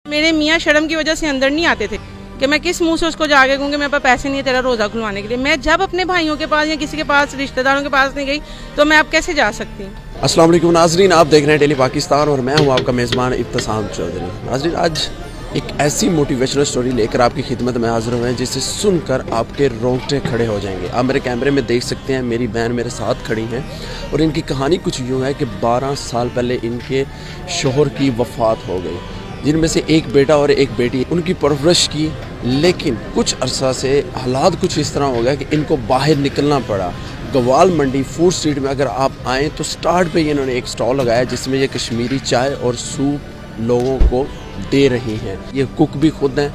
मेरे मियाँ शर्म की वजह से अंदर नहीं आते थे कि मैं किस मुंह से उसको जाके कहूँ कि मेरे पास पैसे नहीं है तेरा रोज़ा खुलवाने के लिए। मैं जब अपने भाइयों के पास या किसी के पास रिश्तेदारों के पास नहीं गई तो मैं अब कैसे जा सकती हूँ। अस्सलाम वालेकुम नाज़रीन, आप देख रहे हैं डेली पाकिस्तान और मैं हूँ आपका मेज़बान इब्तिसाम चौधरी। नाज़रीन, आज एक ऐसी मोटिवेशनल स्टोरी लेकर आपकी खिदमत में हाज़िर हुए हैं जिसे सुनकर आपके रोंगटे खड़े हो जाएंगे। आप मेरे कैमरे में देख सकते हैं, मेरी बहन मेरे साथ खड़ी हैं और इनकी कहानी कुछ यूँ है कि 12 साल पहले इनके शोहर की वफ़ात हो गई, जिनमें से एक बेटा और एक बेटी। उनकी परवरिश की, लेकिन कुछ अरसा से हालात कुछ इस तरह हो गया कि इनको बाहर निकलना पड़ा। गवाल मंडी फूड स्ट्रीट में अगर आप आएँ तो स्टार्ट पे इन्होंने एक स्टॉल लगाया जिसमें ये कश्मीरी चाय और सूप लोगों को दे रही हैं। ये कुक भी खुद हैं,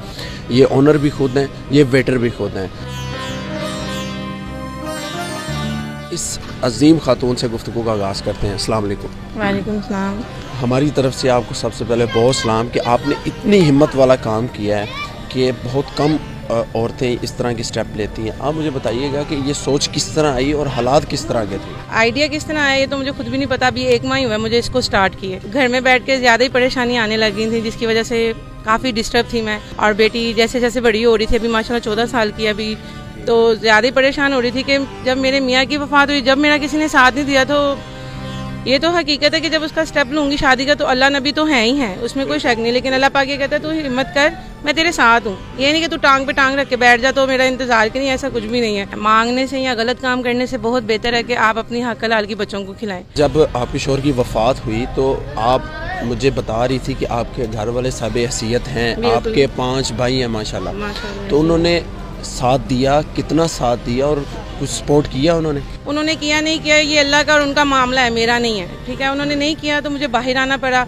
ये ओनर भी खुद हैं, ये वेटर भी खुद हैं। इस अजीम खातून से गुफ्तगू का आगाज़ करते हैं। अस्सलाम वालेकुम। वालेकुम सलाम। हमारी तरफ से आपको सबसे पहले बहुत सलाम कि आपने इतनी हिम्मत वाला काम किया है कि बहुत कम औरतें इस तरह की स्टेप लेती हैं। आप मुझे बताइएगा कि ये सोच किस तरह आई और हालात किस तरह के थे? आइडिया किस तरह आया ये तो मुझे खुद भी नहीं पता। अभी 1 माह ही हुआ है मुझे इसको स्टार्ट किए। घर में बैठ के ज़्यादा ही परेशानी आने लगी थी जिसकी वजह से काफ़ी डिस्टर्ब थी मैं। और बेटी जैसे जैसे बड़ी हो रही थी, अभी माशाल्लाह 14 साल की अभी, तो ज़्यादा ही परेशान हो रही थी कि जब मेरे मियाँ की वफ़ात हुई, जब मेरा किसी ने साथ नहीं दिया, तो ये तो हकीकत है कि जब उसका स्टेप लूँगी शादी का तो अल्लाह नबी तो है ही है, उसमें कोई शक नहीं। लेकिन अल्लाह पाक ये कहता है तू हिम्मत कर, मैं तेरे साथ हूँ। ये नहीं कि तू टांग पे टांग रख के बैठ जा तो मेरा इंतजार के नहीं, ऐसा कुछ भी नहीं है। मांगने से या गलत काम करने से बहुत बेहतर है कि आप अपनी हक हलाल की बच्चों को खिलाएं। जब आपके शोहर की वफ़ात हुई तो आप मुझे बता रही थी कि आपके घर वाले सब हैसियत हैं, आपके 5 भाई हैं माशाल्लाह, तो उन्होंने साथ दिया। कितना साथ दिया और कुछ सपोर्ट किया उन्होंने किया नहीं किया ये अल्लाह का और उनका मामला है, मेरा नहीं है, ठीक है। उन्होंने नहीं किया तो मुझे बाहर आना पड़ा।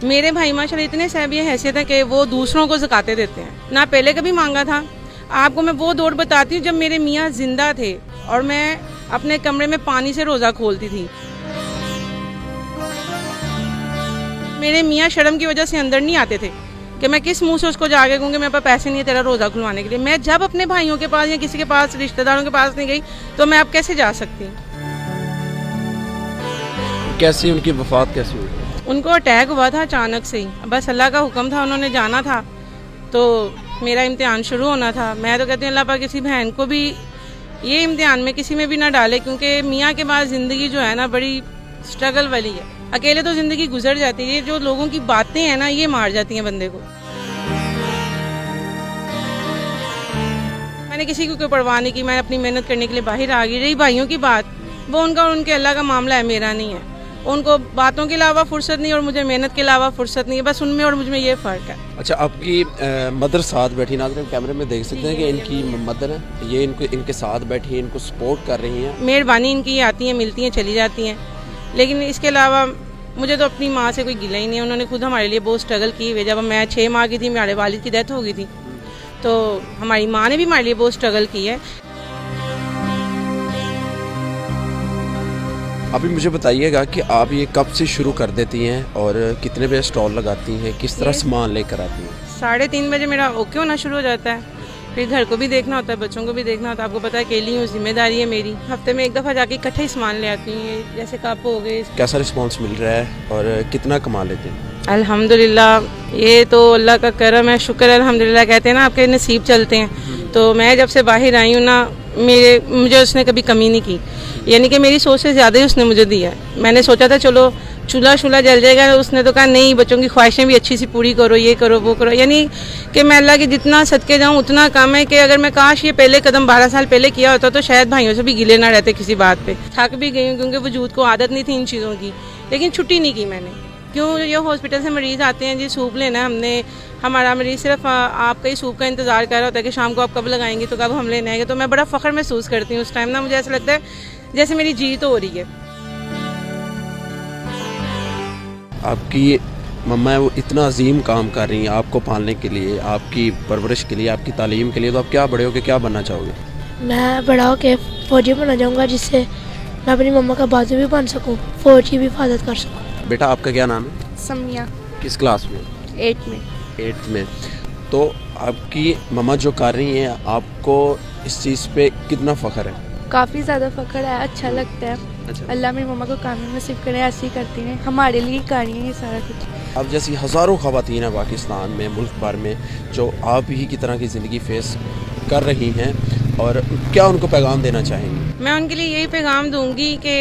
मेरे भाई माशाल्लाह इतने साहब हैसियत है कि वो दूसरों को ज़काते देते हैं, ना पहले कभी मांगा था। आपको मैं वो दौर बताती हूँ जब मेरे मियाँ जिंदा थे और मैं अपने कमरे में पानी से रोज़ा खोलती थी। मेरे मियाँ शर्म की वजह से अंदर नहीं आते थे कि मैं किस मुंह से उसको जाके कहूँ कि मेरे पास पैसे नहीं है तेरा रोज़ा खुलवाने के लिए। मैं जब अपने भाइयों के पास या किसी के पास रिश्तेदारों के पास नहीं गई तो मैं अब कैसे जा सकती हूँ। कैसी उनकी वफ़ात कैसी हुई? उनको अटैक हुआ था अचानक से ही, बस अल्लाह का हुक्म था, उन्होंने जाना था तो मेरा इम्तिहान शुरू होना था। मैं तो कहती हूँ अल्लाह पाक किसी बहन को भी ये इम्तिहान में किसी में भी ना डाले, क्योंकि मियाँ के बाद ज़िंदगी जो है ना बड़ी स्ट्रगल वाली है। अकेले तो ज़िंदगी गुजर जाती है, ये जो लोगों की बातें हैं ना ये मार जाती हैं बंदे को। मैंने किसी को कोई परवाह नहीं की, मैं अपनी मेहनत करने के लिए बाहर आ गई। रही भाइयों की बात, वो उनका और उनके अल्लाह का मामला है, मेरा नहीं है। उनको बातों के अलावा फुर्सत नहीं और मुझे मेहनत के अलावा फुर्सत नहीं है, बस उनमें और मुझ में ये फ़र्क है। अच्छा, आपकी मदर साथ बैठी, नाज़रीन कैमरे में देख सकते हैं कि इनकी मदर है, ये इनके साथ बैठी है, इनको सपोर्ट कर रही हैं। मेहरबानी इनकी आती हैं, मिलती हैं, चली जाती हैं, लेकिन इसके अलावा मुझे तो अपनी माँ से कोई गिला ही नहीं है। उन्होंने खुद हमारे लिए बहुत स्ट्रगल की हुई। जब मैं 6 माह की थी मेरे वालिद की डेथ हो गई थी, तो हमारी माँ ने भी हमारे लिए बहुत स्ट्रगल की है। अभी मुझे बताइएगा कि आप ये कब से शुरू कर देती हैं और कितने बजे स्टॉल लगाती हैं, किस तरह सामान लेकर आती हैं? 3:30 बजे मेरा ओके होना शुरू हो जाता है, फिर घर को भी देखना होता है, बच्चों को भी देखना होता है। आपको पता है अकेली हूँ, जिम्मेदारी है मेरी। हफ्ते में 1 दफ़ा जाके इकट्ठे ही सामान ले आती हूँ, जैसे कप हो गए। कैसा रिस्पांस मिल रहा है और कितना कमा लेते हैं? अल्हम्दुलिल्लाह, ये तो अल्लाह का करम है, शुक्र है। अल्हम्दुलिल्लाह कहते हैं ना आपके नसीब चलते हैं। तो मैं जब से बाहर आई हूँ ना, मुझे उसने कभी कमी नहीं की, यानी कि मेरी सोच से ज़्यादा ही उसने मुझे दिया है। मैंने सोचा था चलो चूल्हा जल जाएगा, उसने तो कहा नहीं, बच्चों की ख्वाहिशें भी अच्छी सी पूरी करो, ये करो वो करो। यानी कि मैं अल्लाह के जितना सदके जाऊँ उतना कम है कि अगर मैं काश ये पहले कदम 12 साल पहले किया होता तो शायद भाइयों से भी गिले ना रहते किसी बात पे। थक भी गई हूँ क्योंकि वजूद को आदत नहीं थी इन चीज़ों की, लेकिन छुट्टी नहीं की मैंने। क्यों, ये हॉस्पिटल से मरीज़ आते हैं जी, सूप लेना हमने, हमारा मरीज़ सिर्फ आपका ही सूप का इंतज़ार कर रहा होता है कि शाम को आप कब लगाएंगे तो कब हम लेने आएंगे। तो मैं बड़ा फ़ख्र महसूस करती हूँ उस टाइम ना, मुझे ऐसा लगता है जैसे मेरी जीत हो रही है। आपकी मम्मा है वो इतना अजीम काम कर रही हैं आपको पालने के लिए, आपकी परवरिश के लिए, आपकी तालीम के लिए, तो आप क्या बड़े होकर क्या बनना चाहोगे? मैं बड़ा होकर फ़ौजी बनना चाहूँगा जिससे मैं अपनी मम्मा का बाजू भी बन सकूँ, फ़ौज की भी हिफाजत कर सकूँ। बेटा आपका क्या नाम है? समिया। किस क्लास में? 8 में। 8th में। तो आपकी मम्मा जो कर रही हैं आपको इस चीज़ पे कितना फ़ख्र है? काफ़ी ज़्यादा फ़ख्र है, अच्छा लगता है। अच्छा। अल्लाह मेरी मम्मा को कामयाब नसीब करे, ऐसे ही करती हैं, हमारे लिए कर रही हैं ये सारा कुछ। आप जैसी हज़ारों ख़वातीन हैं पाकिस्तान में, मुल्क भर में, जो आप ही की तरह की ज़िंदगी फेस कर रही हैं, और क्या उनको पैगाम देना चाहेंगी? मैं उनके लिए यही पैगाम दूंगी कि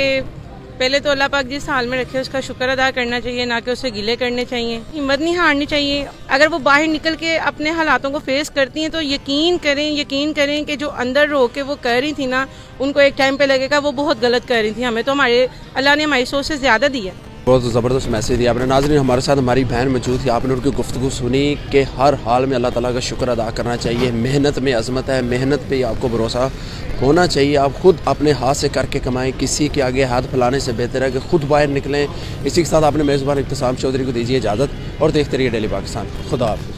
पहले तो अल्लाह पाक जिस हाल में रखे उसका शुक्र अदा करना चाहिए, ना कि उससे गिले करने चाहिए। हिम्मत नहीं हारनी चाहिए। अगर वो बाहर निकल के अपने हालातों को फेस करती हैं तो यकीन करें कि जो अंदर रो के वो कर रही थी ना, उनको एक टाइम पे लगेगा वो बहुत गलत कर रही थी। हमें तो अल्लाह ने हमारी सोच से ज़्यादा दी है। बहुत ज़बरदस्त मैसेज दिया आपने। नाज़रीन, हमारे साथ हमारी बहन मौजूद थी, आपने उनकी गुफ्तगू सुनी कि हर हाल में अल्लाह ताला का शुक्र अदा करना चाहिए। मेहनत में अज़मत है, मेहनत पे आपको भरोसा होना चाहिए। आप खुद अपने हाथ से करके कमाएं, किसी के आगे हाथ फैलाने से बेहतर है कि खुद बाहर निकलें। इसी के साथ आपने मेज़बान इब्तिसाम चौधरी को दीजिए इजाज़त और देखते रहिए डेली पाकिस्तान। खुदा हाफ़िज़।